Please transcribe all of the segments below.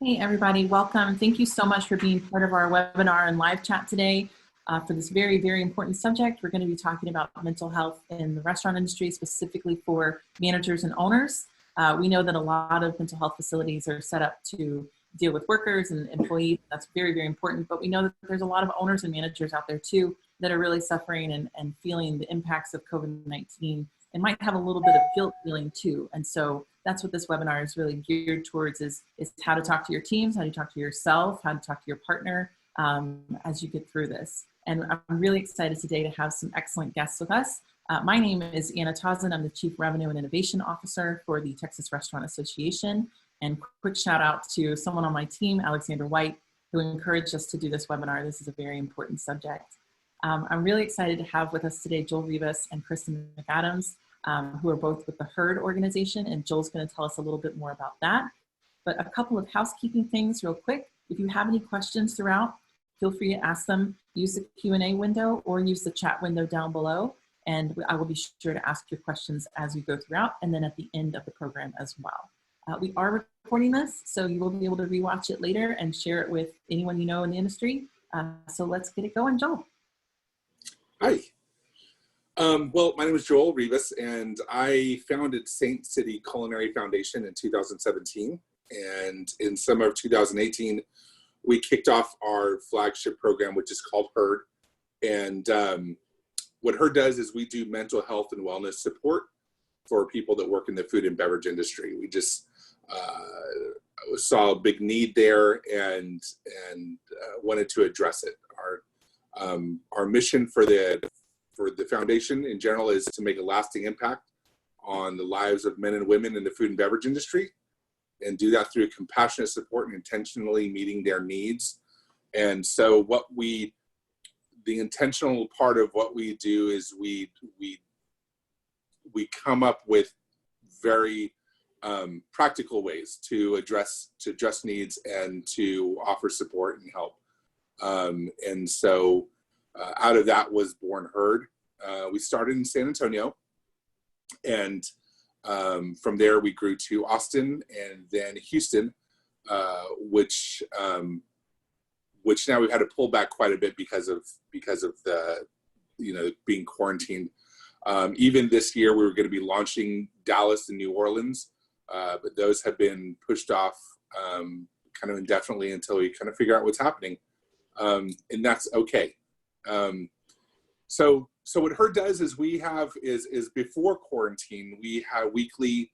Hey everybody, welcome. Thank you so much for being part of our webinar and live chat today for this very, very important subject. We're going to be talking about mental health in the restaurant industry, specifically for managers and owners. We know that a lot of mental health facilities are set up to deal with workers and employees. That's very, very important. But we know that there's a lot of owners and managers out there too that are really suffering and feeling the impacts of COVID-19 and might have a little bit of guilt feeling too. And so that's what this webinar is really geared towards is how to talk to your teams, how to talk to yourself, how to talk to your partner as you get through this. And I'm really excited today to have some excellent guests with us. My name is Anna Tausen. I'm the Chief Revenue and Innovation Officer for the Texas Restaurant Association. And quick shout out to someone on my team, Alexander White, who encouraged us to do this webinar. This is a very important subject. I'm really excited to have with us today Joel Rivas and Kristen McAdams, who are both with the HERD organization, and Joel's going to tell us a little bit more about that. But a couple of housekeeping things real quick. If you have any questions throughout, feel free to ask them. Use the Q&A window or use the chat window down below, and I will be sure to ask your questions as we go throughout and then at the end of the program as well. We are recording this, so you will be able to rewatch it later and share it with anyone you know in the industry. So let's get it going, Joel. Hi. Well, my name is Joel Rivas, and I founded Saint City Culinary Foundation in 2017. And in summer of 2018, we kicked off our flagship program, which is called HERD. And what HERD does is we do mental health and wellness support for people that work in the food and beverage industry. We just saw a big need there and wanted to address it. Our mission for the foundation in general is to make a lasting impact on the lives of men and women in the food and beverage industry, and do that through compassionate support and intentionally meeting their needs. And so the intentional part of what we do is we come up with very practical ways to address needs and to offer support and help. And so out of that was born HERD. We started in San Antonio, and from there we grew to Austin and then Houston, which now we've had to pull back quite a bit because of the being quarantined. Even this year we were going to be launching Dallas and New Orleans, but those have been pushed off kind of indefinitely until we kind of figure out what's happening, and that's okay. So what HERD does is we have is before quarantine, we have weekly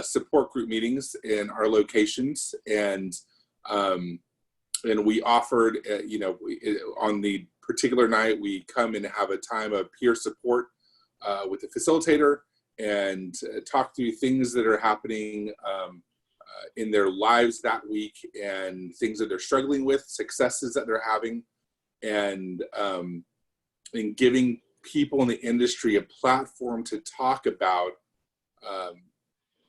support group meetings in our locations, and we offered, on the particular night, we come and have a time of peer support with the facilitator and talk through things that are happening in their lives that week and things that they're struggling with, successes that they're having, and giving people in the industry a platform to talk about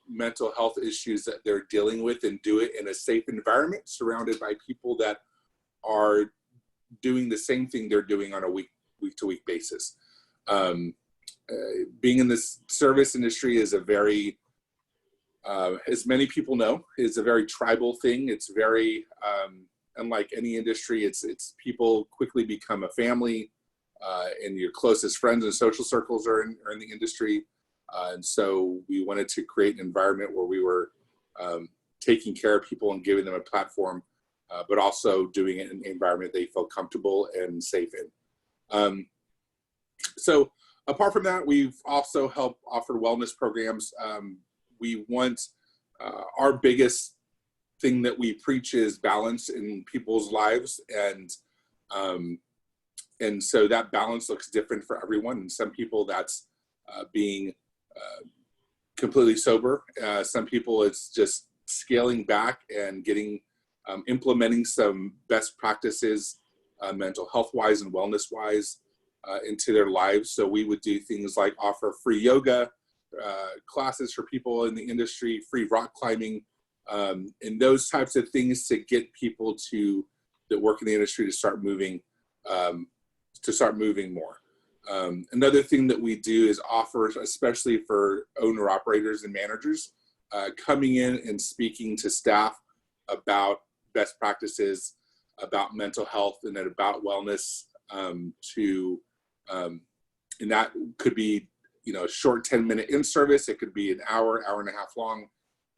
mental health issues that they're dealing with, and do it in a safe environment surrounded by people that are doing the same thing they're doing on a week-to-week basis. Being in this service industry is a very, as many people know, is a very tribal thing. It's very, unlike any industry, it's people quickly become a family, and your closest friends and social circles are in the industry. And so we wanted to create an environment where we were taking care of people and giving them a platform, but also doing it in an environment they feel comfortable and safe in. So apart from that, we've also helped offer wellness programs. We want, our biggest thing that we preach is balance in people's lives. And so that balance looks different for everyone. And some people that's being completely sober. Some people it's just scaling back and implementing some best practices, mental health wise and wellness wise, into their lives. So we would do things like offer free yoga classes for people in the industry, free rock climbing, and those types of things to get people that work in the industry to start moving more. Another thing that we do is offer, especially for owner operators and managers, coming in and speaking to staff about best practices about mental health and about wellness and that could be, a short 10-minute in-service. It could be an hour, hour and a half long,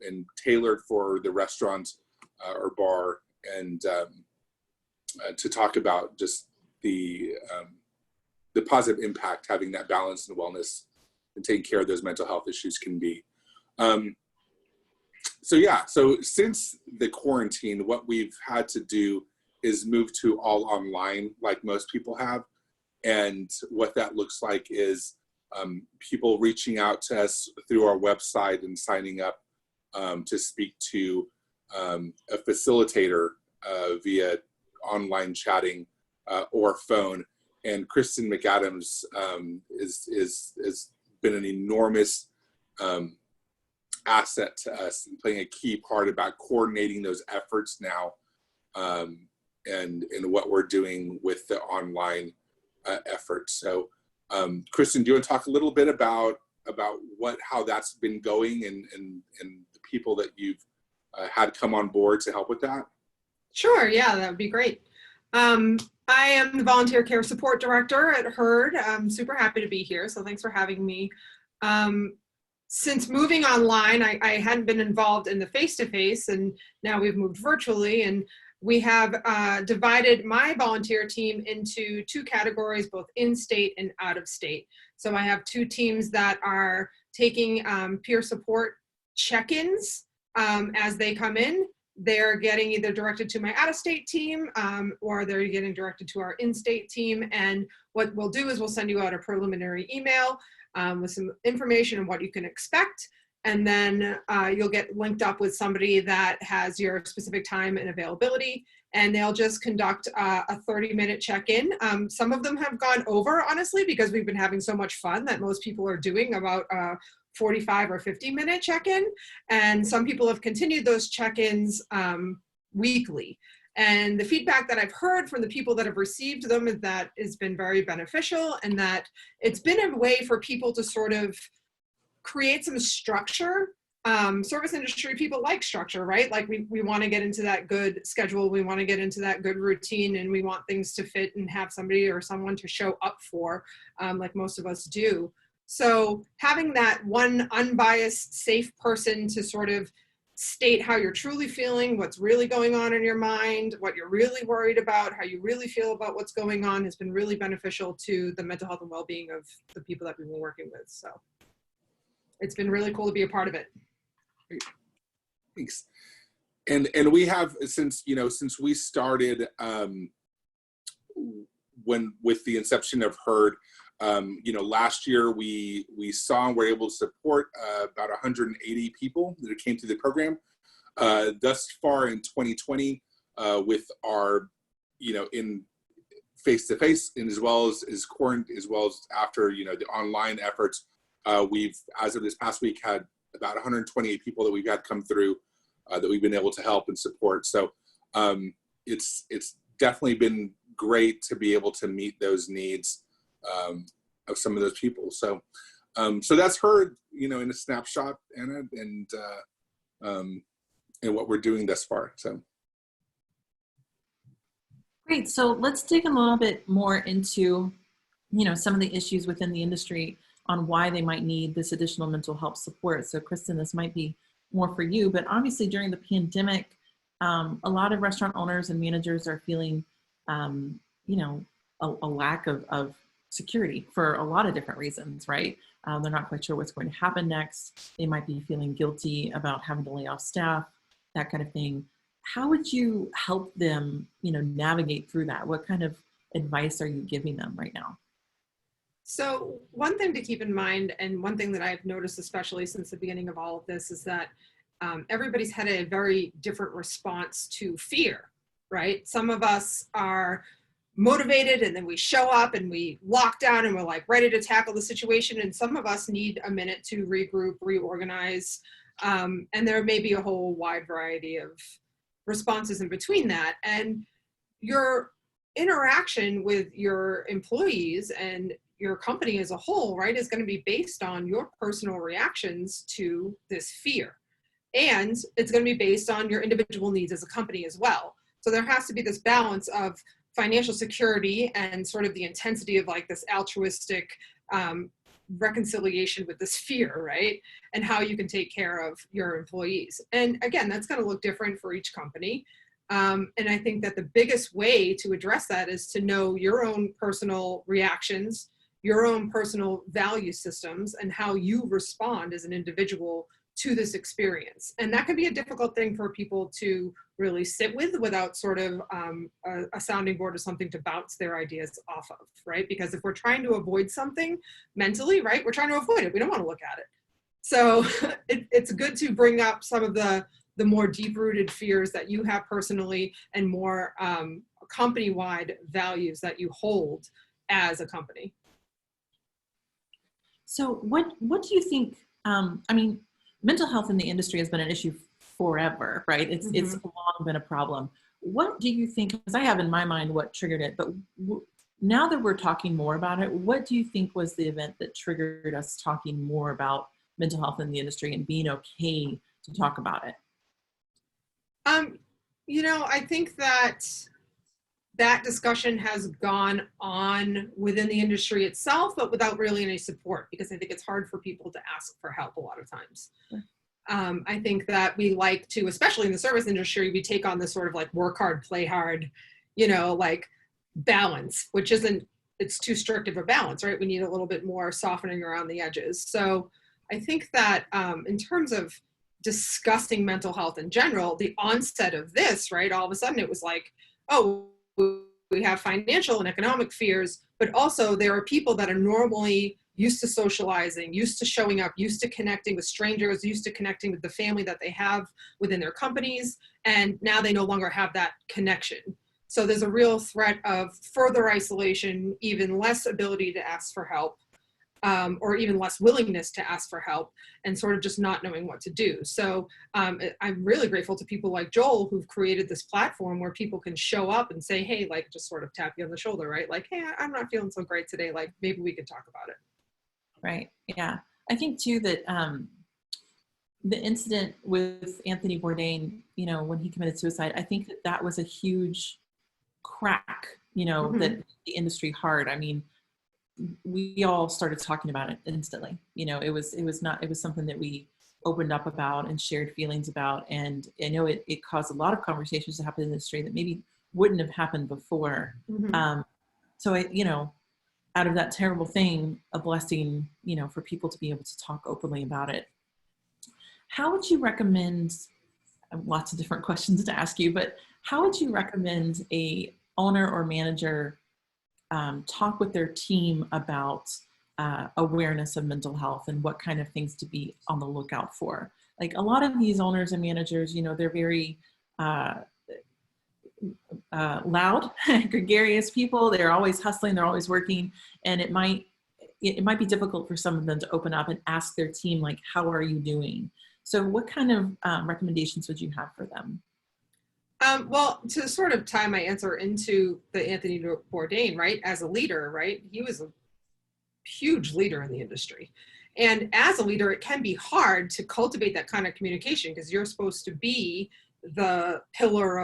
and tailored for the restaurant or bar, and to talk about just the positive impact having that balance and wellness and taking care of those mental health issues can be. So since the quarantine, what we've had to do is move to all online, like most people have. And what that looks like is people reaching out to us through our website and signing up to speak to a facilitator via online chatting or phone. And Kristen McAdams has been an enormous asset to us and playing a key part about coordinating those efforts now and what we're doing with the online effort. So Kristen, do you want to talk a little bit about how that's been going and the people that you've had come on board to help with that? Sure, yeah, that would be great. I am the Volunteer Care Support Director at HERD. I'm super happy to be here, so thanks for having me. Since moving online, I hadn't been involved in the face-to-face, and now we've moved virtually, and we have divided my volunteer team into two categories, both in-state and out-of-state. So I have two teams that are taking peer support check-ins as they come in. They're getting either directed to my out-of-state team or they're getting directed to our in-state team. And what we'll do is we'll send you out a preliminary email with some information on what you can expect. And then you'll get linked up with somebody that has your specific time and availability, and they'll just conduct a 30-minute check-in. Some of them have gone over, honestly, because we've been having so much fun that most people are doing about 45 or 50-minute check-in. And some people have continued those check-ins weekly. And the feedback that I've heard from the people that have received them is that it's been very beneficial, and that it's been a way for people to sort of create some structure. Service industry people like structure, right? Like we want to get into that good schedule, we want to get into that good routine, and we want things to fit and have somebody or someone to show up for, like most of us do. So having that one unbiased, safe person to sort of state how you're truly feeling, what's really going on in your mind, what you're really worried about, how you really feel about what's going on has been really beneficial to the mental health and well-being of the people that we've been working with. So it's been really cool to be a part of it. Great. Thanks. And we have, since we started with the inception of HERD, last year we saw and were able to support about 180 people that came through the program. Thus far in 2020, with our, in face-to-face, and as well as quarantine, as well as after, the online efforts, we've, as of this past week, had about 128 people that we've had come through that we've been able to help and support. So it's definitely been great to be able to meet those needs of some of those people. So so that's HERD, in a snapshot, Anna, and what we're doing thus far. So great. So let's dig a little bit more into some of the issues within the industry on why they might need this additional mental health support. So Kristen, this might be more for you, but obviously during the pandemic, a lot of restaurant owners and managers are feeling, a lack of security for a lot of different reasons, right? They're not quite sure what's going to happen next. They might be feeling guilty about having to lay off staff, that kind of thing. How would you help them, navigate through that? What kind of advice are you giving them right now? So one thing to keep in mind, and one thing that I've noticed, especially since the beginning of all of this, is that everybody's had a very different response to fear, right? Some of us are motivated and then we show up and we lock down and we're like ready to tackle the situation. And some of us need a minute to regroup, reorganize. And there may be a whole wide variety of responses in between that. And your interaction with your employees and your company as a whole, right, is going to be based on your personal reactions to this fear. And it's going to be based on your individual needs as a company as well. So there has to be this balance of financial security and sort of the intensity of like this altruistic reconciliation with this fear, right? And how you can take care of your employees. And again, that's going to look different for each company. And I think that the biggest way to address that is to know your own personal reactions, your own personal value systems, and how you respond as an individual to this experience. And that can be a difficult thing for people to really sit with without sort of a sounding board or something to bounce their ideas off of, right? Because if we're trying to avoid something mentally, right, we're trying to avoid it. We don't want to look at it. So it's good to bring up some of the more deep-rooted fears that you have personally and more company-wide values that you hold as a company. So what do you think, I mean, mental health in the industry has been an issue forever, right? It's long been a problem. What do you think, because I have in my mind what triggered it, but now that we're talking more about it, what do you think was the event that triggered us talking more about mental health in the industry and being okay to talk about it? You know, I think that discussion has gone on within the industry itself, but without really any support, because I think it's hard for people to ask for help a lot of times. Sure. I think that we like to, especially in the service industry, we take on this sort of like work hard, play hard, you know, like balance, which isn't, it's too strict of a balance, right? We need a little bit more softening around the edges. So I think that in terms of discussing mental health in general, the onset of this, right, all of a sudden it was like, oh, we have financial and economic fears, but also there are people that are normally used to socializing, used to showing up, used to connecting with strangers, used to connecting with the family that they have within their companies, and now they no longer have that connection. So there's a real threat of further isolation, even less ability to ask for help, or even less willingness to ask for help, and sort of just not knowing what to do. So I'm really grateful to people like Joel who've created this platform where people can show up and say, hey, like just sort of tap you on the shoulder, right? Like, hey, I'm not feeling so great today. Like maybe we could talk about it. Right. Yeah. I think too that the incident with Anthony Bourdain, you know, when he committed suicide, I think that was a huge crack, you know, that the industry hard. I mean, we all started talking about it instantly. You know, it was something that we opened up about and shared feelings about. And I know it caused a lot of conversations to happen in the industry that maybe wouldn't have happened before. So you know, out of that terrible thing, a blessing, you know, for people to be able to talk openly about it. How would you recommend, lots of different questions to ask you, but how would you recommend a owner or manager talk with their team about awareness of mental health and what kind of things to be on the lookout for? Like a lot of these owners and managers, you know, they're very loud, gregarious people. They're always hustling, they're always working, and it might be difficult for some of them to open up and ask their team, like, how are you doing? So what kind of recommendations would you have for them? Well, to sort of tie my answer into the Anthony Bourdain, right, as a leader, right, he was a huge leader in the industry. And as a leader, it can be hard to cultivate that kind of communication because you're supposed to be the pillar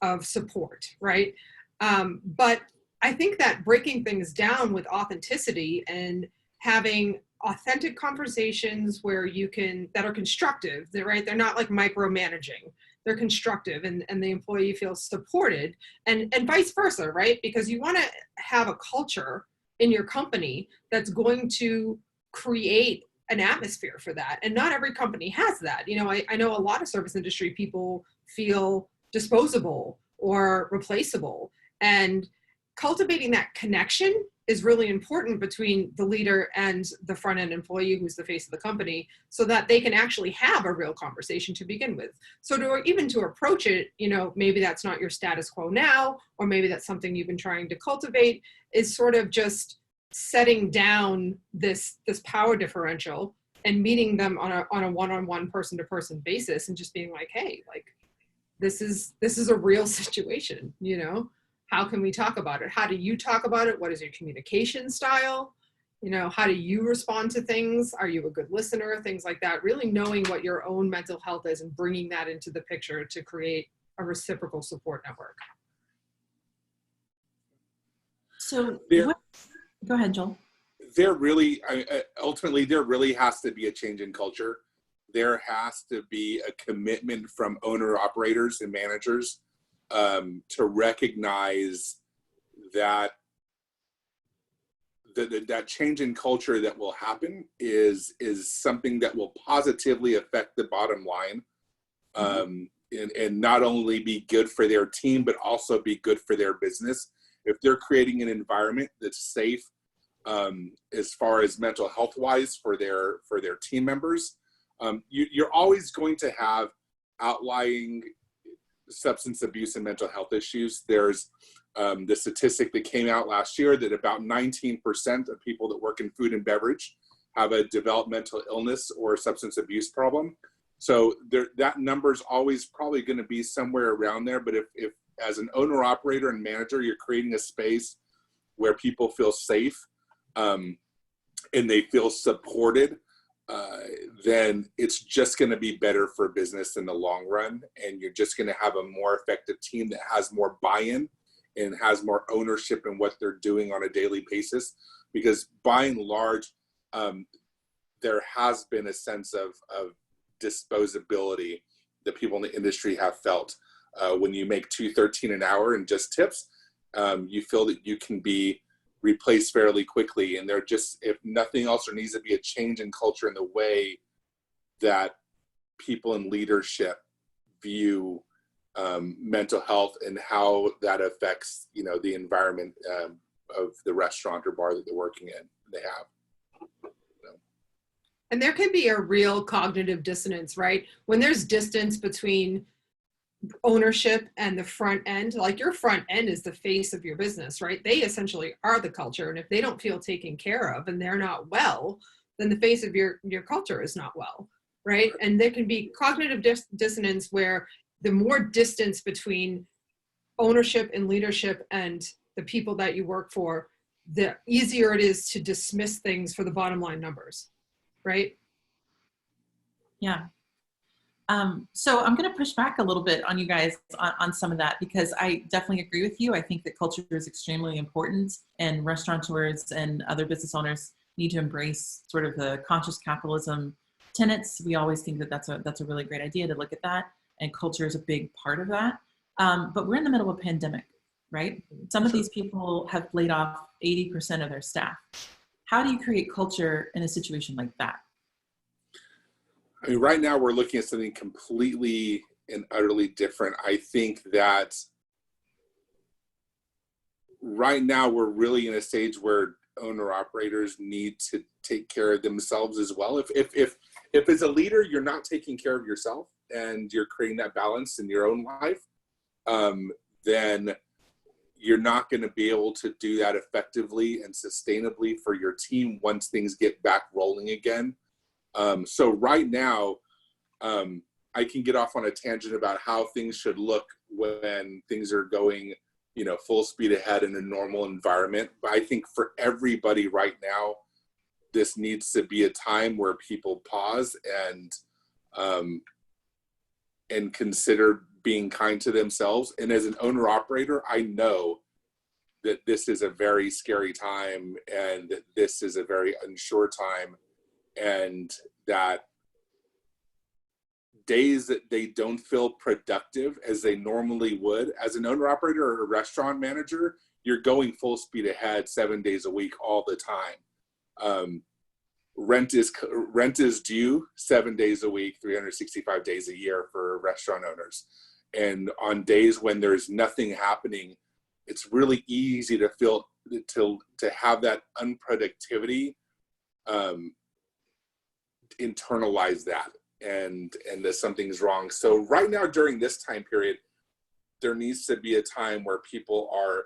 of support, right? But I think that breaking things down with authenticity and having authentic conversations where you can, that are constructive, right? They're not like micromanaging. They're constructive and the employee feels supported and vice versa, right? Because you want to have a culture in your company that's going to create an atmosphere for that. And not every company has that. You know, I know a lot of service industry people feel disposable or replaceable, and cultivating that connection is really important between the leader and the front end employee who's the face of the company so that they can actually have a real conversation to begin with. So to approach it, you know, maybe that's not your status quo now, or maybe that's something you've been trying to cultivate, is sort of just setting down this power differential and meeting them on a one-on-one person-to-person basis and just being like, hey, like this is a real situation, you know? How can we talk about it? How do you talk about it? What is your communication style? You know, how do you respond to things? Are you a good listener? Things like that. Really knowing what your own mental health is and bringing that into the picture to create a reciprocal support network. So go ahead, Joel. Ultimately, there really has to be a change in culture. There has to be a commitment from owner operators and managers to recognize that that change in culture that will happen is something that will positively affect the bottom line, and not only be good for their team, but also be good for their business. If they're creating an environment that's safe as far as mental health wise for their team members, you're always going to have outlying substance abuse and mental health issues. There's the statistic that came out last year that about 19% of people that work in food and beverage have a developmental illness or substance abuse problem. So that number is always probably going to be somewhere around there. But if as an owner, operator, and manager, you're creating a space where people feel safe and they feel supported, then it's just going to be better for business in the long run. And you're just going to have a more effective team that has more buy-in and has more ownership in what they're doing on a daily basis. Because by and large, there has been a sense of disposability that people in the industry have felt. When you make $2.13 an hour and just tips, you feel that you can be replaced fairly quickly. And if nothing else, there needs to be a change in culture in the way that people in leadership view mental health and how that affects, the environment of the restaurant or bar that they're working in. They have. And there can be a real cognitive dissonance, right? When there's distance between ownership and the front end, like your front end is the face of your business, right? They essentially are the culture. And if they don't feel taken care of and they're not well, then the face of your culture is not well, right? And there can be cognitive dissonance where the more distance between ownership and leadership and the people that you work for, the easier it is to dismiss things for the bottom line numbers, right? Yeah. So I'm going to push back a little bit on you guys on some of that, because I definitely agree with you. I think that culture is extremely important, and restaurateurs and other business owners need to embrace sort of the conscious capitalism tenets. We always think that that's a really great idea to look at that, and culture is a big part of that. But we're in the middle of a pandemic, right? Some of these people have laid off 80% of their staff. How do you create culture in a situation like that? I mean, right now we're looking at something completely and utterly different. I think that right now we're really in a stage where owner operators need to take care of themselves as well. If as a leader, you're not taking care of yourself and you're creating that balance in your own life, then you're not going to be able to do that effectively and sustainably for your team once things get back rolling again. So right now, I can get off on a tangent about how things should look when things are going, full speed ahead in a normal environment. But I think for everybody right now, this needs to be a time where people pause and consider being kind to themselves. And as an owner operator, I know that this is a very scary time and that this is a very unsure time, and that days that they don't feel productive as they normally would as an owner operator or a restaurant manager, you're going full speed ahead 7 days a week all the time. Rent is due 7 days a week, 365 days a year for restaurant owners. And on days when there's nothing happening, it's really easy to feel to have that unproductivity, internalize that and that something's wrong. So right now during this time period, there needs to be a time where people are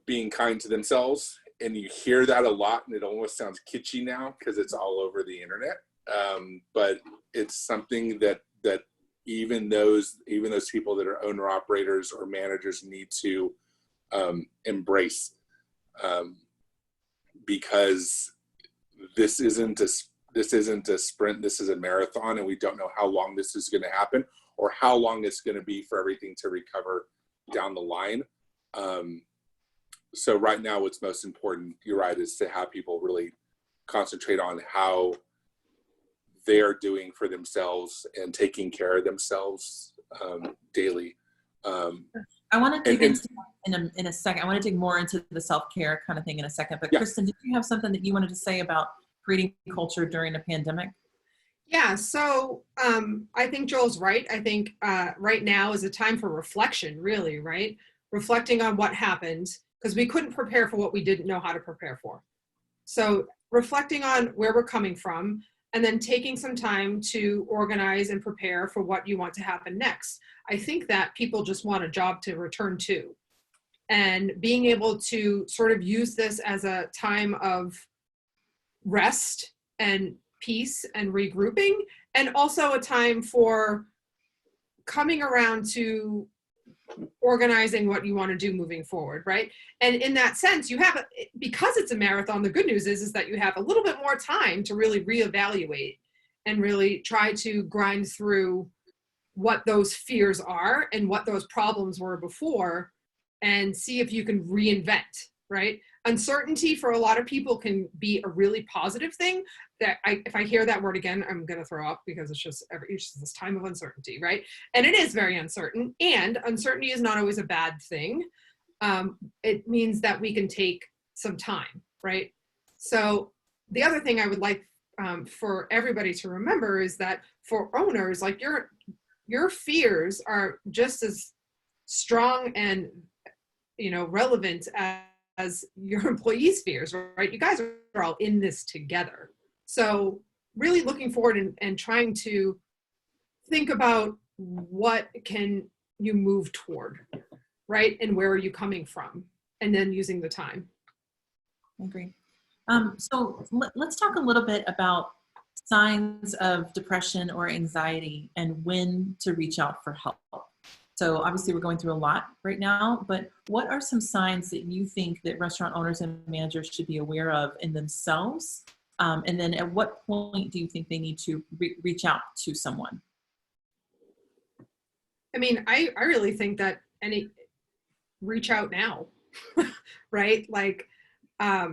being kind to themselves. And you hear that a lot, and it almost sounds kitschy now because it's all over the internet. But it's something that even those people that are owner operators or managers need to embrace. because this isn't a sprint, this is a marathon, and we don't know how long this is going to happen or how long it's going to be for everything to recover down the line. So right now, what's most important, you're right, is to have people really concentrate on how they're doing for themselves and taking care of themselves daily. I want to dig into in a second. I want to dig more into the self-care kind of thing in a second. But yeah. Kristen, did you have something that you wanted to say about creating culture during a pandemic? Yeah, so I think Joel's right. I think right now is a time for reflection, really, right? Reflecting on what happened, because we couldn't prepare for what we didn't know how to prepare for. So reflecting on where we're coming from, and then taking some time to organize and prepare for what you want to happen next. I think that people just want a job to return to. And being able to sort of use this as a time of rest and peace and regrouping, and also a time for coming around to organizing what you want to do moving forward, right? And in that sense, you have, because it's a marathon, the good news is that you have a little bit more time to really reevaluate and really try to grind through what those fears are and what those problems were before, and see if you can reinvent, right? Uncertainty for a lot of people can be a really positive thing. That if I hear that word again, I'm going to throw up, because it's just this time of uncertainty, right? And it is very uncertain, and uncertainty is not always a bad thing. It means that we can take some time, right? So the other thing I would like for everybody to remember is that for owners, like your fears are just as strong and relevant as your employees' fears, right? You guys are all in this together. So really looking forward and trying to think about what can you move toward, right? And where are you coming from? And then using the time. I agree. So let's talk a little bit about signs of depression or anxiety and when to reach out for help. So obviously we're going through a lot right now, but what are some signs that you think that restaurant owners and managers should be aware of in themselves? And then at what point do you think they need to reach out to someone? I mean, I really think that reach out now, right? Like, I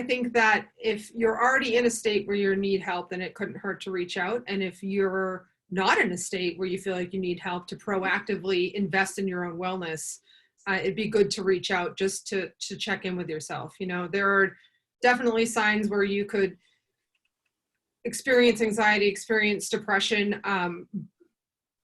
think that if you're already in a state where you need help, then it couldn't hurt to reach out. And if you're not in a state where you feel like you need help, to proactively invest in your own wellness, it'd be good to reach out just to check in with yourself. There are definitely signs where you could experience anxiety, experience depression.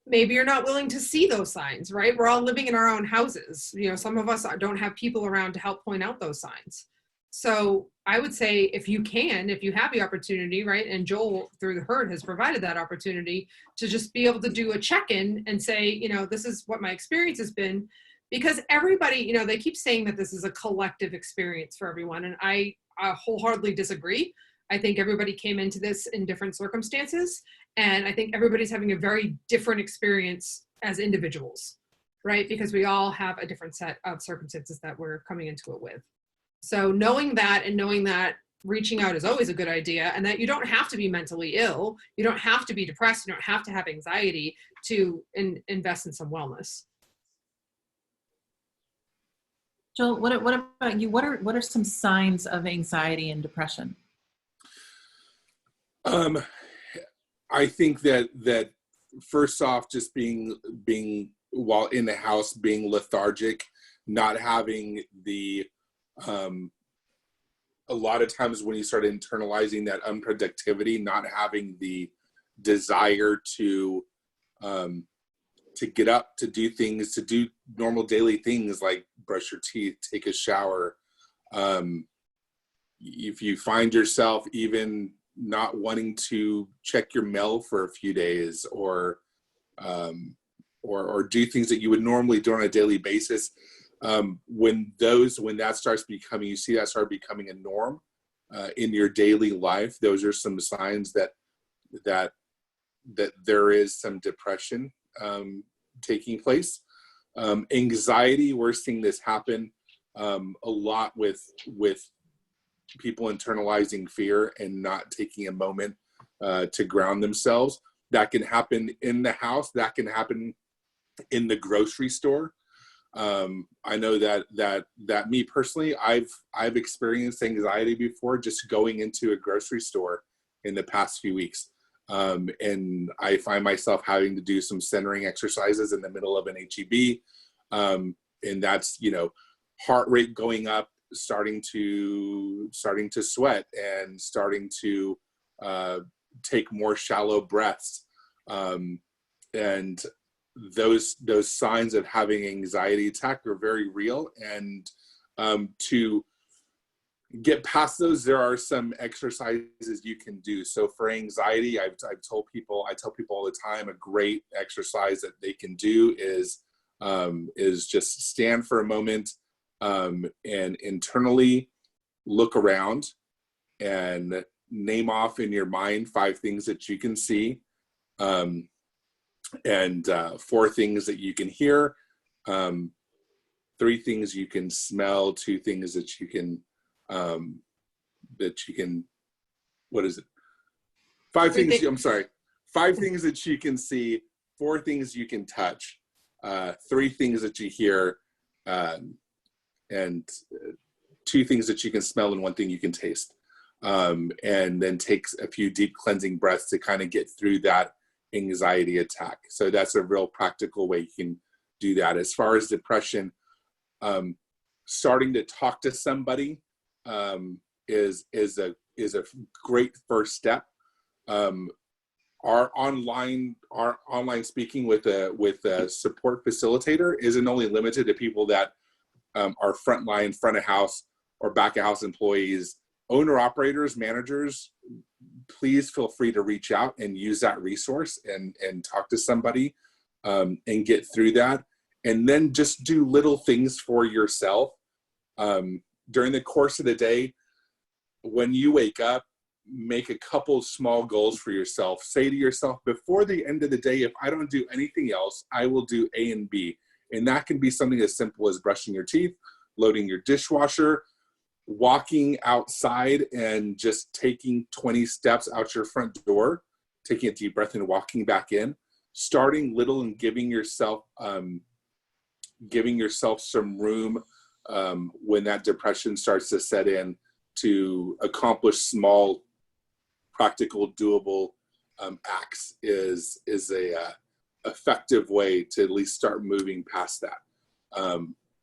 Maybe you're not willing to see those signs, right? We're all living in our own houses. Some of us don't have people around to help point out those signs. So I would say if you have the opportunity, right, and Joel through the Herd has provided that opportunity to just be able to do a check-in and say, this is what my experience has been, because everybody, they keep saying that this is a collective experience for everyone. And I wholeheartedly disagree. I think everybody came into this in different circumstances. And I think everybody's having a very different experience as individuals, right? Because we all have a different set of circumstances that we're coming into it with. So knowing that, and knowing that reaching out is always a good idea, and that you don't have to be mentally ill, you don't have to be depressed, you don't have to have anxiety to invest in some wellness. Joel, what about you? What are some signs of anxiety and depression? I think that first off, just being while in the house, being lethargic, not having the a lot of times when you start internalizing that unproductivity, not having the desire to get up, to do things, to do normal daily things like brush your teeth, take a shower. If you find yourself even not wanting to check your mail for a few days, or do things that you would normally do on a daily basis, when that starts becoming, you see that start becoming a norm in your daily life, those are some signs that there is some depression taking place. Anxiety, we're seeing this happen a lot with people internalizing fear and not taking a moment to ground themselves. That can happen in the house. That can happen in the grocery store. I know that me personally, I've experienced anxiety before just going into a grocery store in the past few weeks. And I find myself having to do some centering exercises in the middle of an HEB. And that's, heart rate going up, starting to sweat and starting to take more shallow breaths. And those signs of having anxiety attack are very real. And to get past those, there are some exercises you can do. So for anxiety, I tell people all the time, a great exercise that they can do is just stand for a moment and internally look around and name off in your mind 5 things that you can see, and 4 things that you can hear, 3 things you can smell, 2 things that you can what is it? 5 things, I'm sorry, 5 things that you can see, 4 things you can touch, 3 things that you hear, and 2 things that you can smell, and 1 thing you can taste. And then takes a few deep cleansing breaths to kind of get through that anxiety attack. So that's a real practical way you can do that. As far as depression, starting to talk to somebody is a great first step. Our online speaking with a support facilitator isn't only limited to people that are frontline, front of house, or back of house employees. Owner operators, managers, please feel free to reach out and use that resource and talk to somebody and get through that. And then just do little things for yourself. During the course of the day, when you wake up, make a couple small goals for yourself. Say to yourself, before the end of the day, if I don't do anything else, I will do A and B. And that can be something as simple as brushing your teeth, loading your dishwasher, walking outside and just taking 20 steps out your front door, taking a deep breath and walking back in, starting little and giving yourself some room when that depression starts to set in, to accomplish small, practical, doable acts is a effective way to at least start moving past that.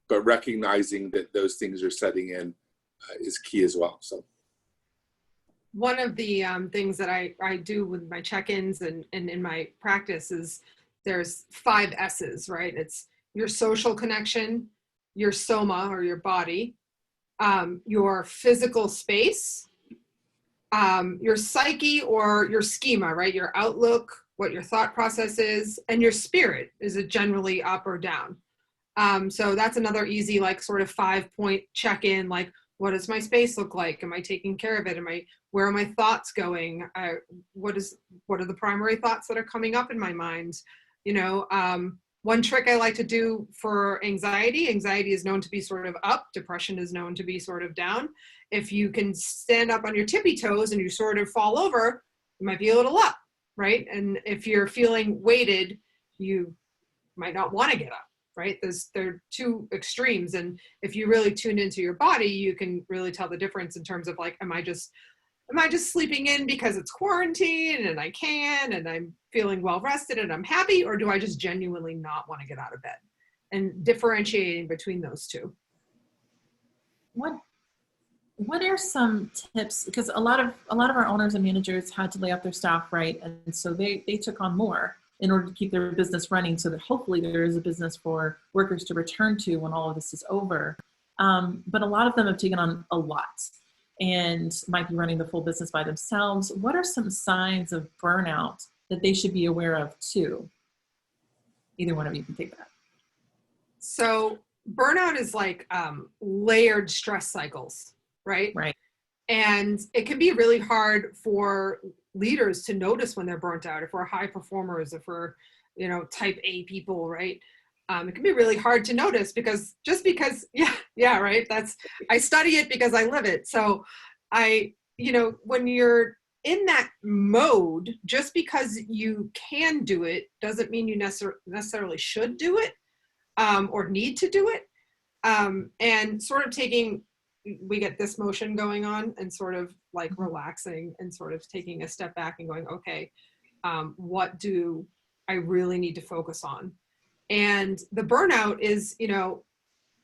But recognizing that those things are setting in is key as well. So one of the things that I do with my check-ins and in my practice is there's 5 S's, right? It's your social connection, your soma or your body, your physical space, your psyche or your schema, right? Your outlook, what your thought process is, and your spirit. Is it generally up or down? So that's another easy, like, sort of 5-point check-in, like, what does my space look like? Am I taking care of it? Where are my thoughts going? What are the primary thoughts that are coming up in my mind? One trick I like to do for anxiety is known to be sort of up. Depression is known to be sort of down. If you can stand up on your tippy toes and you sort of fall over, you might be a little up, right? And if you're feeling weighted, you might not want to get up, right? They're 2 extremes. And if you really tune into your body, you can really tell the difference in terms of, like, am I just sleeping in because it's quarantine and I can, and I'm feeling well rested and I'm happy, or do I just genuinely not want to get out of bed? And differentiating between those 2. What are some tips? Because a lot of our owners and managers had to lay off their staff, right? And so they took on more in order to keep their business running, so that hopefully there is a business for workers to return to when all of this is over. But a lot of them have taken on a lot and might be running the full business by themselves. What are some signs of burnout that they should be aware of too? Either one of you can take that. So burnout is like layered stress cycles, right? Right. And it can be really hard for leaders to notice when they're burnt out, if we're high performers, if we're, type A people, right? It can be really hard to notice because yeah, right. I study it because I live it. So when you're in that mode, just because you can do it doesn't mean you necessarily should do it or need to do it. And sort of we get this motion going on and sort of like relaxing and sort of taking a step back and going, okay, what do I really need to focus on? And the burnout is, you'll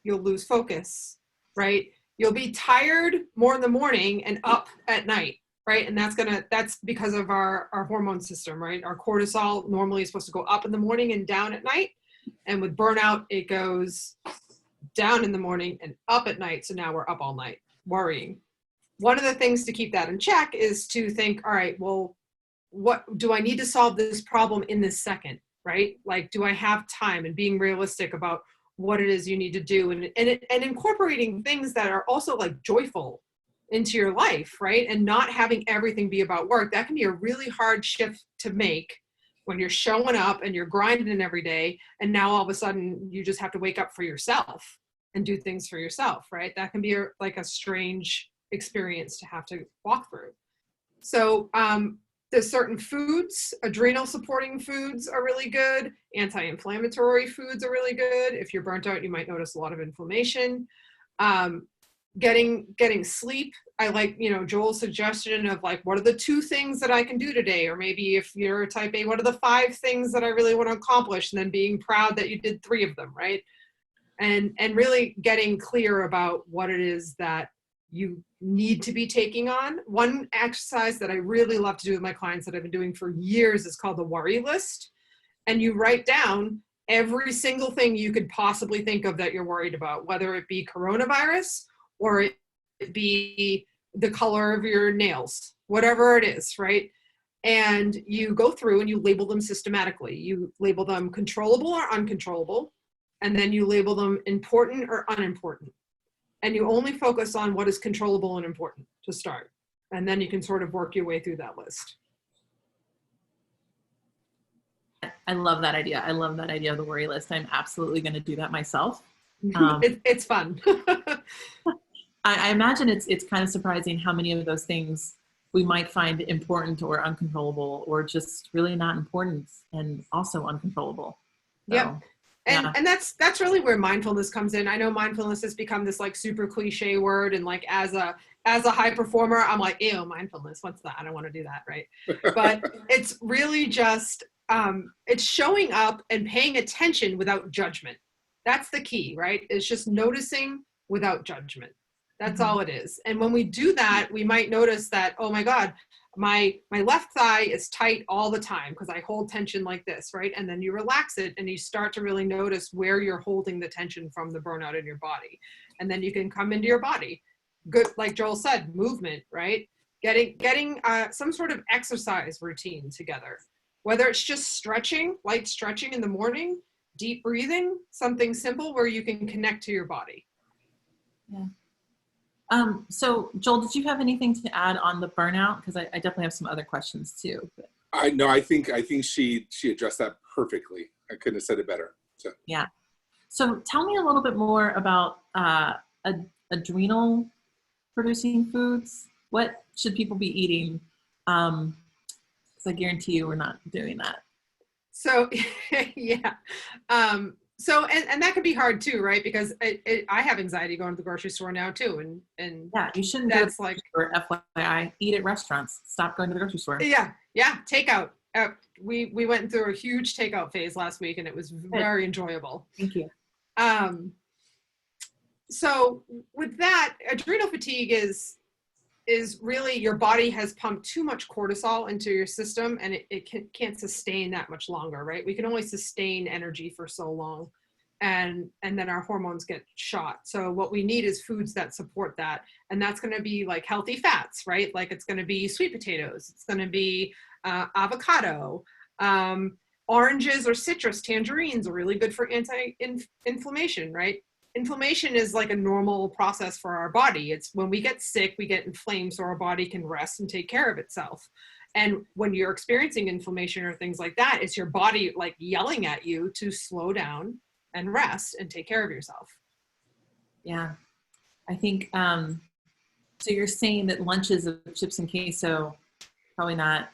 lose focus, right? You'll be tired more in the morning and up at night, right? And that's because of our hormone system, right? Our cortisol normally is supposed to go up in the morning and down at night. And with burnout, it goes down in the morning and up at night. So now we're up all night worrying. One of the things to keep that in check is to think, all right, well, what do I need to solve this problem in this second, right? Like, do I have time, and being realistic about what it is you need to do, and incorporating things that are also like joyful into your life, right? And not having everything be about work. That can be a really hard shift to make when you're showing up and you're grinding every day. And now all of a sudden you just have to wake up for yourself and do things for yourself, right? That can be a strange experience to have to walk through. So there's certain foods, adrenal supporting foods are really good. Anti-inflammatory foods are really good. If you're burnt out, you might notice a lot of inflammation. Getting sleep. I like, Joel's suggestion of like, what are the 2 things that I can do today? Or maybe if you're a type A, what are the 5 things that I really want to accomplish? And then being proud that you did 3 of them, right? And really getting clear about what it is that you need to be taking on. One exercise that I really love to do with my clients that I've been doing for years is called the worry list. And you write down every single thing you could possibly think of that you're worried about, whether it be coronavirus or it be the color of your nails, whatever it is, right? And you go through and you label them systematically. You label them controllable or uncontrollable, and then you label them important or unimportant. And you only focus on what is controllable and important to start. And then you can sort of work your way through that list. I love that idea. I love that idea of the worry list. I'm absolutely going to do that myself. It's fun. I imagine it's kind of surprising how many of those things we might find important or uncontrollable, or just really not important and also uncontrollable. So, yep. And that's really where mindfulness comes in. I know mindfulness has become this like super cliche word, and like as a high performer, I'm like, ew, mindfulness, what's that? I don't want to do that, right? But it's really just it's showing up and paying attention without judgment. That's the key, right? It's just noticing without judgment. That's all it is. And when we do that, we might notice that, oh my God, my left thigh is tight all the time because I hold tension like this, right? And then you relax it and you start to really notice where you're holding the tension from the burnout in your body. And then you can come into your body. Good, like Joel said, movement, right? Getting some sort of exercise routine together. Whether it's just stretching, light stretching in the morning, deep breathing, something simple where you can connect to your body. Yeah. So Joel, did you have anything to add on the burnout? Because I definitely have some other questions too. But. I think she addressed that perfectly. I couldn't have said it better. So. Yeah. So tell me a little bit more about adrenal producing foods. What should people be eating? Because I guarantee you we're not doing that. So yeah. So, and that can be hard too, right? Because I have anxiety going to the grocery store now too. And yeah, you shouldn't go to the grocery store, FYI, eat at restaurants. Stop going to the grocery store. Yeah. Takeout. We went through a huge takeout phase last week and it was very enjoyable. Thank you. So with that, adrenal fatigue is really your body has pumped too much cortisol into your system and it can't sustain that much longer, right? We can only sustain energy for so long and then our hormones get shot. So what we need is foods that support that. And that's going to be like healthy fats, right? Like it's going to be sweet potatoes. It's going to be avocado, oranges or citrus, tangerines are really good for anti-inflammation, right? Inflammation is like a normal process for our body. It's when we get sick, we get inflamed so our body can rest and take care of itself. And when you're experiencing inflammation or things like that, it's your body like yelling at you to slow down and rest and take care of yourself. Yeah, I think, so you're saying that lunches of chips and queso, probably not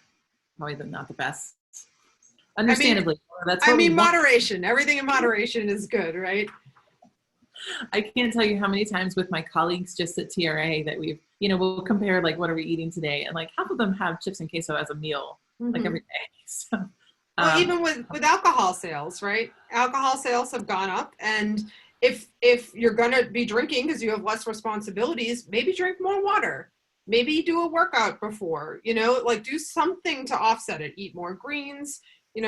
the best. Understandably. Moderation. Everything in moderation is good, right? I can't tell you how many times with my colleagues just at TRA that we'll compare, like, what are we eating today? And like half of them have chips and queso as a meal, like every day. So, well, even with alcohol sales, right? Alcohol sales have gone up. And if you're going to be drinking because you have less responsibilities, maybe drink more water. Maybe do a workout before, like do something to offset it. Eat more greens,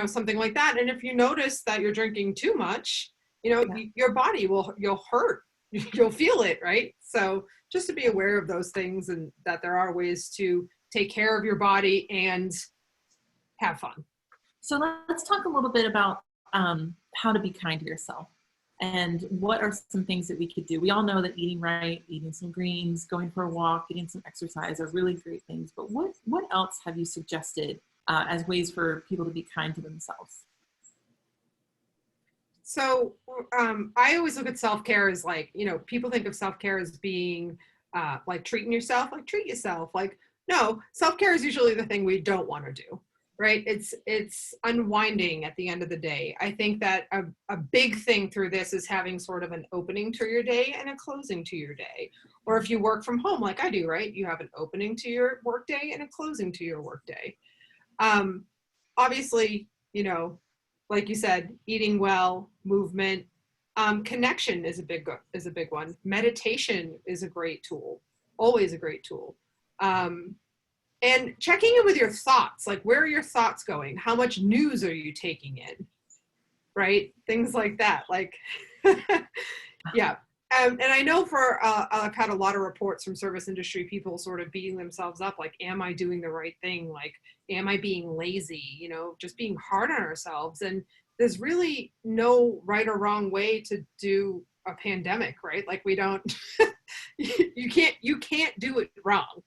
something like that. And if you notice that you're drinking too much, your body you'll hurt, you'll feel it, right? So just to be aware of those things and that there are ways to take care of your body and have fun. So let's talk a little bit about how to be kind to yourself and what are some things that we could do. We all know that eating right, eating some greens, going for a walk, getting some exercise are really great things. But what else have you suggested as ways for people to be kind to themselves? So I always look at self-care as like, people think of self-care as being like treating yourself, like treat yourself. Like, no, self-care is usually the thing we don't want to do, right? It's unwinding at the end of the day. I think that a big thing through this is having sort of an opening to your day and a closing to your day. Or if you work from home, like I do, right? You have an opening to your workday and a closing to your workday. Obviously, like you said, eating well, movement, connection is a big one. Meditation is a great tool, always a great tool. And checking in with your thoughts, like where are your thoughts going? How much news are you taking in? Right? Things like that. Like, yeah. And I know I've had a lot of reports from service industry, people sort of beating themselves up. Like, am I doing the right thing? Like, am I being lazy? Just being hard on ourselves. And there's really no right or wrong way to do a pandemic, right? Like we don't, you can't do it wrong.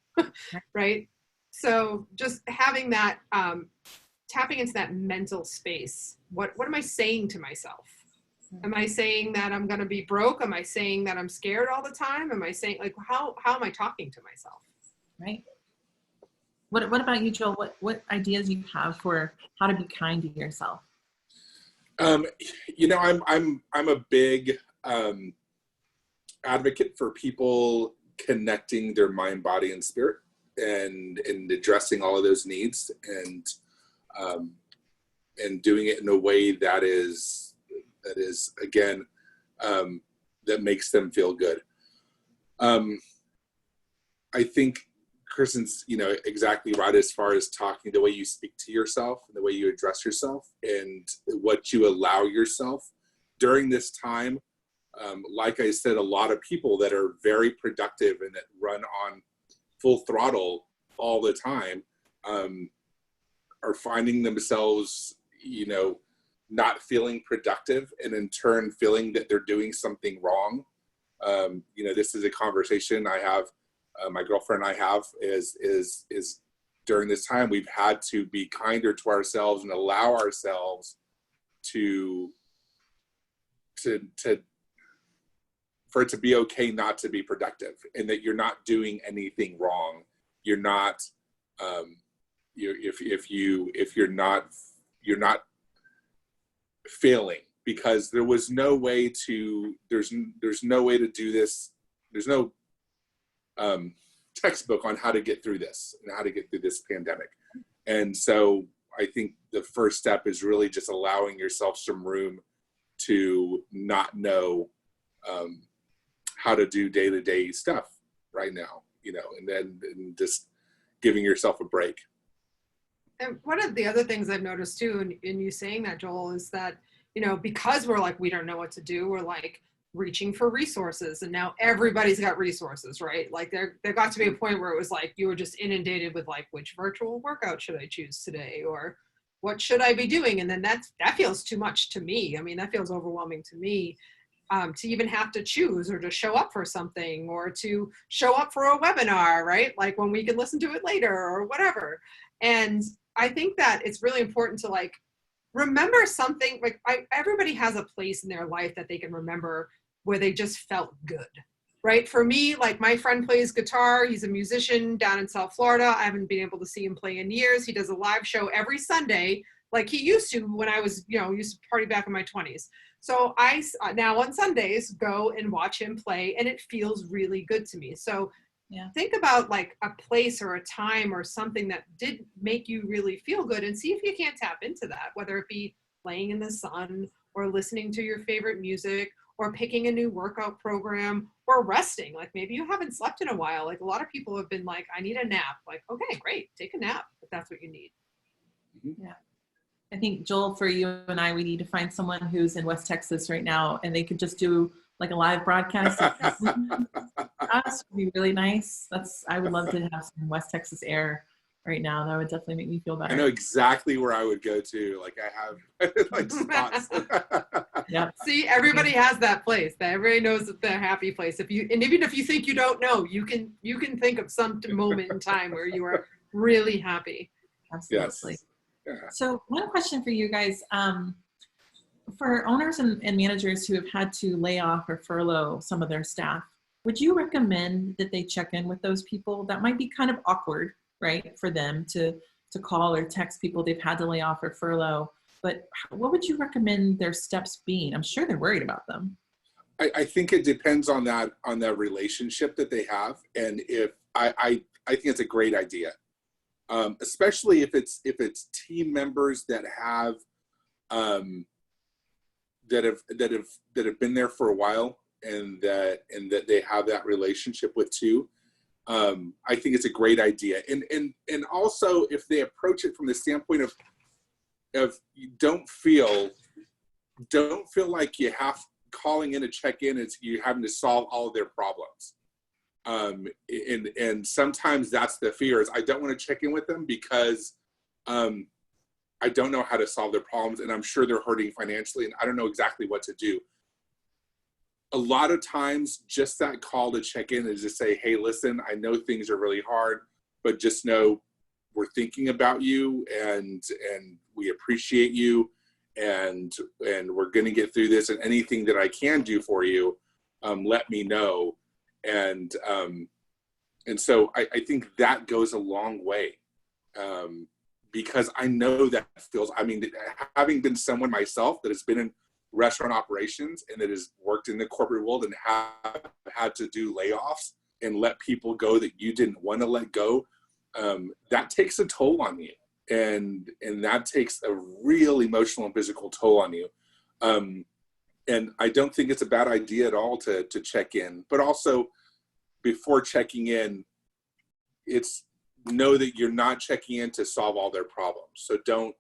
Right? So just having that, tapping into that mental space. What am I saying to myself? Am I saying that I'm going to be broke? Am I saying that I'm scared all the time? Am I saying, like, how am I talking to myself? Right. What about you, Joel? What ideas you have for how to be kind to yourself? I'm a big advocate for people connecting their mind, body, and spirit, and addressing all of those needs, and doing it in a way that is again, that makes them feel good. I think Kristen's, exactly right as far as talking, the way you speak to yourself and the way you address yourself and what you allow yourself during this time. Like I said, a lot of people that are very productive and that run on full throttle all the time are finding themselves, not feeling productive, and in turn feeling that they're doing something wrong. This is a conversation I have, my girlfriend and I have, is during this time we've had to be kinder to ourselves and allow ourselves to for it to be okay not to be productive, and that you're not doing anything wrong. You're not, you're not failing, because there's no way to do this. There's no textbook on how to get through this and how to get through this pandemic. And so I think the first step is really just allowing yourself some room to not know how to do day-to-day stuff right now, and just giving yourself a break. And one of the other things I've noticed too, in you saying that, Joel, is that, because we're like, we don't know what to do, we're like reaching for resources, and now everybody's got resources, right? Like there got to be a point where it was like, you were just inundated with like, which virtual workout should I choose today? Or what should I be doing? And then that feels too much to me. I mean, that feels overwhelming to me, to even have to choose or to show up for something or to show up for a webinar, right? Like when we can listen to it later or whatever. And I think that it's really important to like remember something, like everybody has a place in their life that they can remember where they just felt good, right? For me, like my friend plays guitar. He's a musician down in South Florida. I haven't been able to see him play in years. He does a live show every Sunday, like he used to when I was, used to party back in my 20s. So I now on Sundays go and watch him play, and it feels really good to me. So yeah, think about like a place or a time or something that did make you really feel good, and see if you can't tap into that, whether it be laying in the sun or listening to your favorite music or picking a new workout program or resting. Like maybe you haven't slept in a while. Like a lot of people have been like, I need a nap. Like, okay, great. Take a nap if that's what you need. Yeah. I think, Joel, for you and I, we need to find someone who's in West Texas right now, and they could just do like a live broadcast. Us would be really nice. I would love to have some West Texas air right now. That would definitely make me feel better. I know exactly where I would go to. Like I have like spots. Yep. See, everybody has that place. That everybody knows that their happy place. And even if you think you don't know, you can think of some moment in time where you are really happy. Absolutely. Yes. Yeah. So one question for you guys, for owners and managers who have had to lay off or furlough some of their staff, would you recommend that they check in with those people? That might be kind of awkward, right, for them to call or text people they've had to lay off or furlough. But what would you recommend their steps being? I'm sure they're worried about them. I think it depends on that relationship that they have, and if I think it's a great idea. Especially if it's team members that have been there for a while and that they have that relationship with too. I think it's a great idea, and also if they approach it from the standpoint of you don't feel like you have calling in to check in, it's you having to solve all of their problems. And sometimes that's the fear, is I don't want to check in with them because I don't know how to solve their problems, and I'm sure they're hurting financially and I don't know exactly what to do. A lot of times just that call to check in is to say, hey, listen, I know things are really hard, but just know we're thinking about you and we appreciate you, and we're going to get through this, and anything that I can do for you, let me know. And so I think that goes a long way, because I know that feels, having been someone myself that has been in restaurant operations and that has worked in the corporate world and have had to do layoffs and let people go that you didn't want to let go, that takes a toll on you. And that takes a real emotional and physical toll on you. And I don't think it's a bad idea at all to check in, but also before checking in, it's know that you're not checking in to solve all their problems. So don't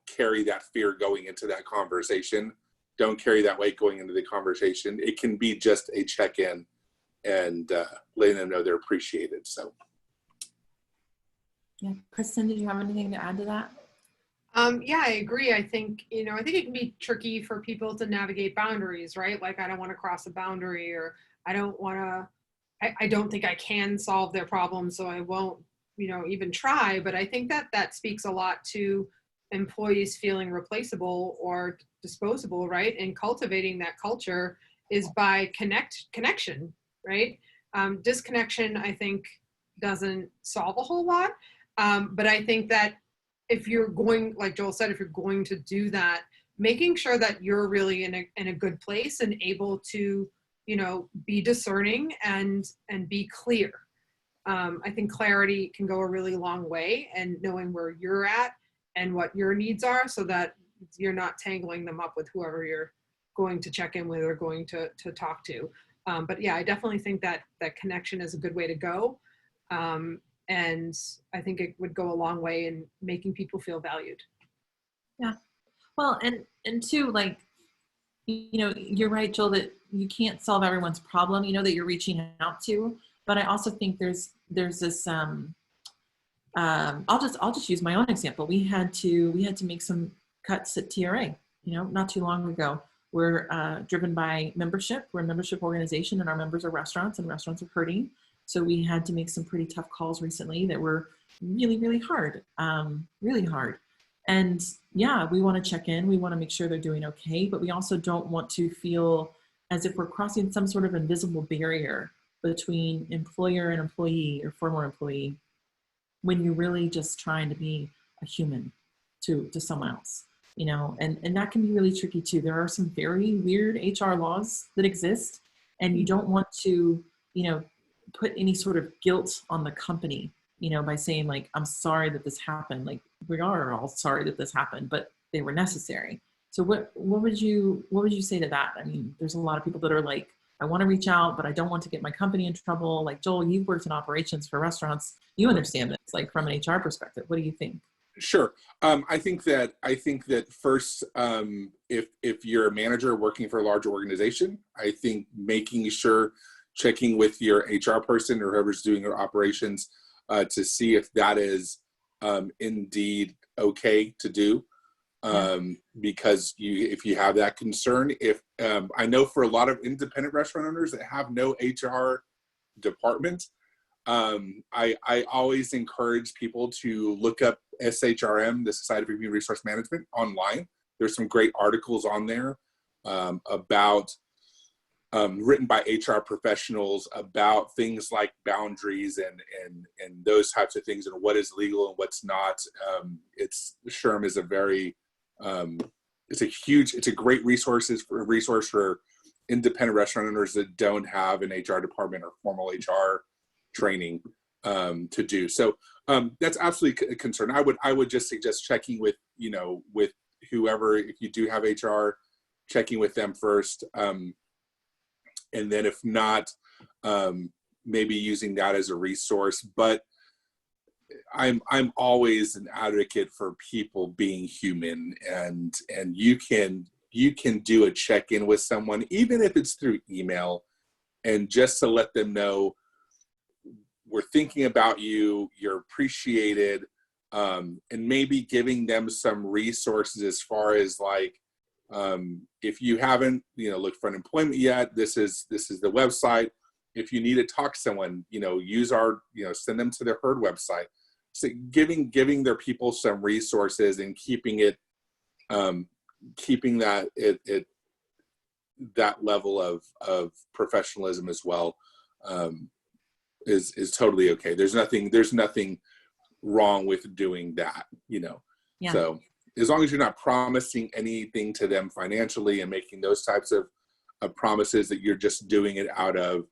carry that fear going into that conversation. Don't carry that weight going into the conversation. It can be just a check-in and letting them know they're appreciated. So. Yeah, Kristen, did you have anything to add to that? Yeah, I agree. I think it can be tricky for people to navigate boundaries, right? Like, I don't want to cross a boundary, or I don't think I can solve their problems, so I won't, even try. But I think that speaks a lot to employees feeling replaceable or disposable, right? And cultivating that culture is by connection, right? Disconnection, I think, doesn't solve a whole lot. But I think that if you're going, like Joel said, if you're going to do that, making sure that you're really in a good place and able to, be discerning and be clear. I think clarity can go a really long way, and knowing where you're at and what your needs are, so that you're not tangling them up with whoever you're going to check in with or going to talk to. But yeah, I definitely think that connection is a good way to go. And I think it would go a long way in making people feel valued. Yeah. Well, and too, like, you're right, Joel, that you can't solve everyone's problem, that you're reaching out to. But I also think there's this, I'll just use my own example. We had to make some cuts at TRA, not too long ago. We're driven by membership. We're a membership organization, and our members are restaurants, and restaurants are hurting. So we had to make some pretty tough calls recently that were really, really hard, really hard. And yeah, we want to check in. We want to make sure they're doing okay, but we also don't want to feel as if we're crossing some sort of invisible barrier between employer and employee or former employee when you're really just trying to be a human to someone else, and that can be really tricky too. There are some very weird HR laws that exist, and you don't want to, put any sort of guilt on the company, by saying like, I'm sorry that this happened. Like, we are all sorry that this happened, but they were necessary. So what would you say to that? I mean, there's a lot of people that are like, I want to reach out, but I don't want to get my company in trouble. Like, Joel, you've worked in operations for restaurants. You understand this, like from an HR perspective. What do you think? Sure. I think that first, if you're a manager working for a large organization, I think making sure checking with your HR person or whoever's doing your operations to see if that is indeed okay to do. Because if you have that concern, I know for a lot of independent restaurant owners that have no HR department, I always encourage people to look up SHRM, the Society for Human Resource Management, online. There's some great articles on there about written by HR professionals about things like boundaries and those types of things, and what is legal and what's not. SHRM is a very it's a great resource for independent restaurant owners that don't have an HR department or formal HR training to do. So that's absolutely a concern. I would just suggest checking with with whoever, if you do have HR, checking with them first, and then if not, maybe using that as a resource. But I'm always an advocate for people being human, and you can do a check-in with someone, even if it's through email, and just to let them know we're thinking about you, you're appreciated, and maybe giving them some resources as far as like, if you haven't looked for unemployment yet, this is the website. If you need to talk to someone, use our, send them to the HERD website. So giving their people some resources and keeping that that level of professionalism as well is totally okay. There's nothing wrong with doing that, Yeah. So as long as you're not promising anything to them financially and making those types of promises, that you're just doing it out of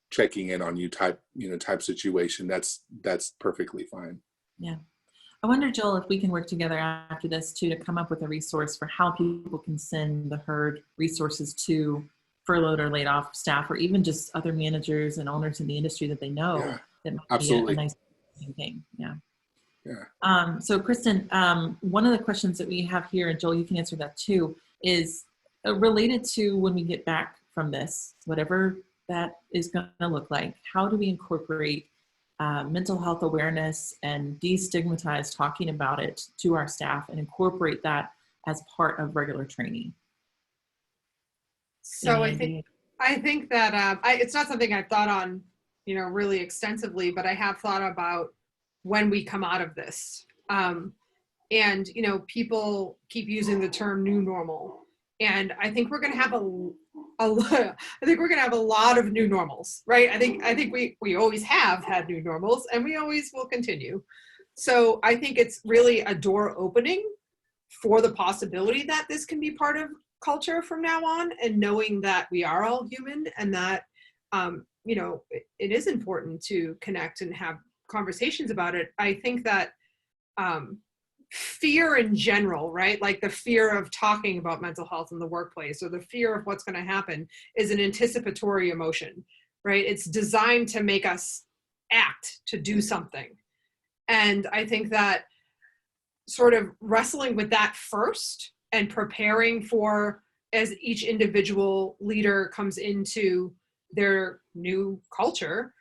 checking in on you type situation, that's perfectly fine. Yeah. I wonder, Joel, if we can work together after this too, to come up with a resource for how people can send the HERD resources to furloughed or laid off staff, or even just other managers and owners in the industry that they know. Yeah, that might absolutely. be a nice thing. Yeah. Yeah. So Kristen, one of the questions that we have here, and Joel, you can answer that too, is related to when we get back from this, whatever that is going to look like. How do we incorporate mental health awareness and destigmatize talking about it to our staff and incorporate that as part of regular training? So I think that it's not something I've thought on, really extensively, but I have thought about when we come out of this. And people keep using the term new normal, and I think we're going to have a lot of new normals, right? I think we always have had new normals, and we always will continue. So I think it's really a door opening for the possibility that this can be part of culture from now on, and knowing that we are all human, and that it is important to connect and have conversations about it. I think that fear in general, right? Like the fear of talking about mental health in the workplace, or the fear of what's going to happen, is an anticipatory emotion, right? It's designed to make us act, to do something. And I think that sort of wrestling with that first, and preparing for, as each individual leader comes into their new culture,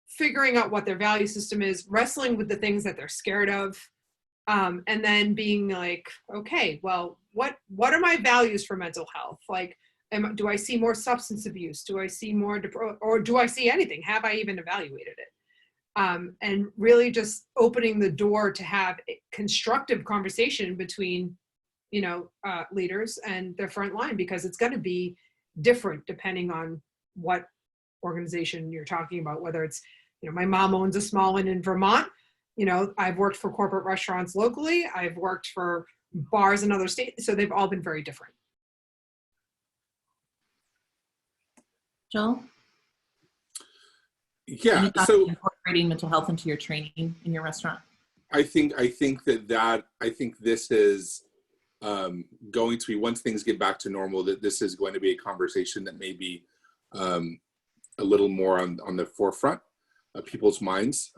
figuring out what their value system is, wrestling with the things that they're scared of, and then being like, okay, well, what are my values for mental health? Like, do I see more substance abuse? Do I see more, or do I see anything? Have I even evaluated it? and really just opening the door to have a constructive conversation between, leaders and their front line, because it's going to be different depending on what organization you're talking about, whether it's, my mom owns a small one in Vermont. I've worked for corporate restaurants locally. I've worked for bars in other states. So they've all been very different. Joel? Yeah. So incorporating mental health into your training in your restaurant. I think this is going to be, once things get back to normal, that this is going to be a conversation that may be a little more on the forefront of people's minds.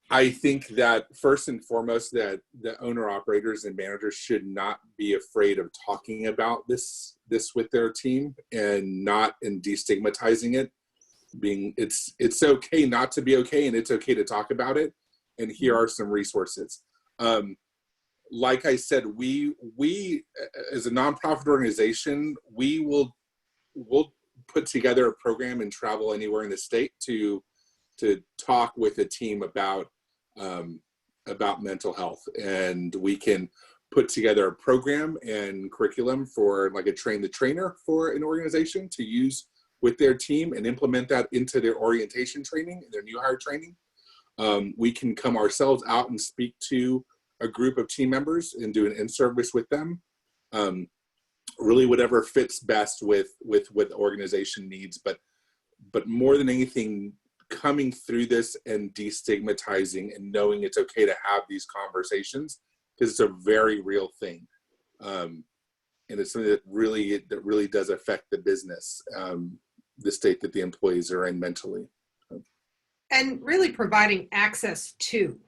I think that first and foremost, that the owner operators and managers should not be afraid of talking about this with their team, and not in destigmatizing it. It's okay not to be okay, and it's okay to talk about it. And here are some resources. Like I said, we as a nonprofit organization, we'll put together a program and travel anywhere in the state to talk with a team about mental health, and we can put together a program and curriculum for like a train the trainer for an organization to use with their team and implement that into their orientation training and their new hire training. We can come ourselves out and speak to a group of team members and do an in-service with them. Really whatever fits best with what the organization needs, but more than anything, coming through this and destigmatizing and knowing it's okay to have these conversations, because it's a very real thing. And it's something that really does affect the business, the state that the employees are in mentally. And really providing access to,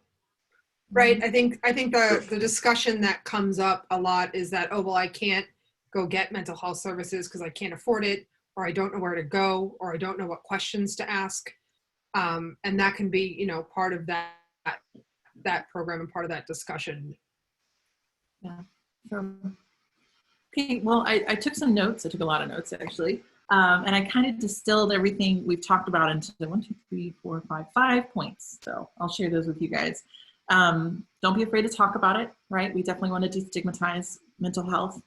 right? I think the discussion that comes up a lot is that, oh, well, I can't go get mental health services because I can't afford it, or I don't know where to go, or I don't know what questions to ask. And that can be, part of that program and part of that discussion. Yeah. Okay. Well, I took some notes. I took a lot of notes, actually. And I kind of distilled everything we've talked about into 5 points. So I'll share those with you guys. Don't be afraid to talk about it, right? We definitely want to destigmatize mental health.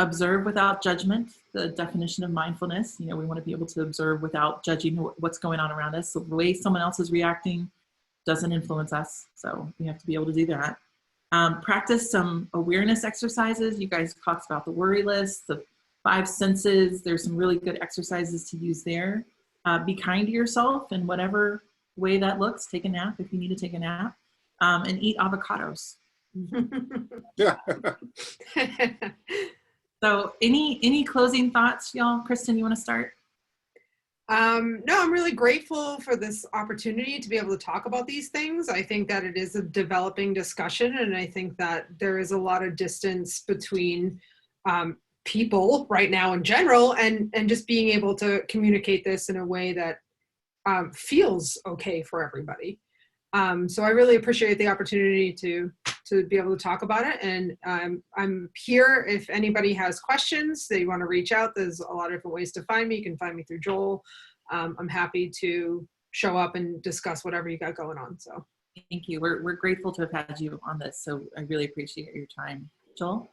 Observe without judgment, the definition of mindfulness. We want to be able to observe without judging what's going on around us. So the way someone else is reacting doesn't influence us. So we have to be able to do that. Practice some awareness exercises. You guys talked about the worry list, the 5 senses. There's some really good exercises to use there. Be kind to yourself in whatever way that looks. Take a nap if you need to take a nap, and eat avocados. Yeah. So any closing thoughts, y'all? Kristen, you want to start? No, I'm really grateful for this opportunity to be able to talk about these things. I think that it is a developing discussion, and I think that there is a lot of distance between people right now in general, and just being able to communicate this in a way that feels okay for everybody. So I really appreciate the opportunity to be able to talk about it. And I'm here if anybody has questions, they want to reach out. There's a lot of different ways to find me. You can find me through Joel. I'm happy to show up and discuss whatever you got going on. So thank you. We're grateful to have had you on this. So I really appreciate your time. Joel?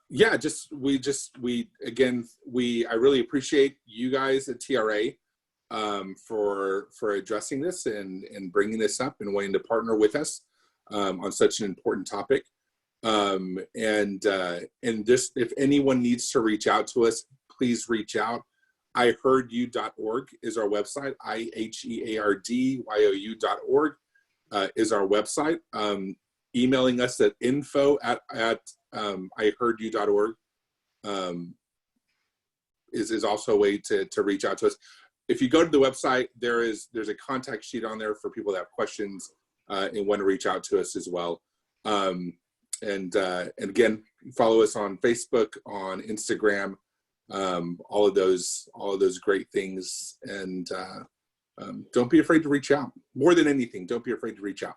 Yeah, I really appreciate you guys at TRA for addressing this and bringing this up and wanting to partner with us on such an important topic. And this, if anyone needs to reach out to us, please reach out. iheardyou.org is our website. iheardyou.org is our website. Emailing us at info@iheardyou.org is also a way to reach out to us. If you go to the website, there's a contact sheet on there for people that have questions and want to reach out to us as well. And again, follow us on Facebook, on Instagram, all of those great things. And don't be afraid to reach out. More than anything, don't be afraid to reach out.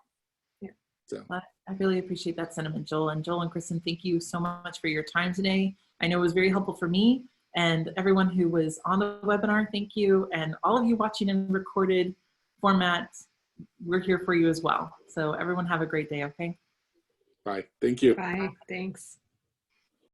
Yeah. So I really appreciate that sentiment, Joel. And Joel and Kristen, thank you so much for your time today. I know it was very helpful for me, And everyone who was on the webinar, thank you. And all of you watching in recorded format, we're here for you as well. So everyone have a great day, okay? Bye. Thank you. Bye. Thanks.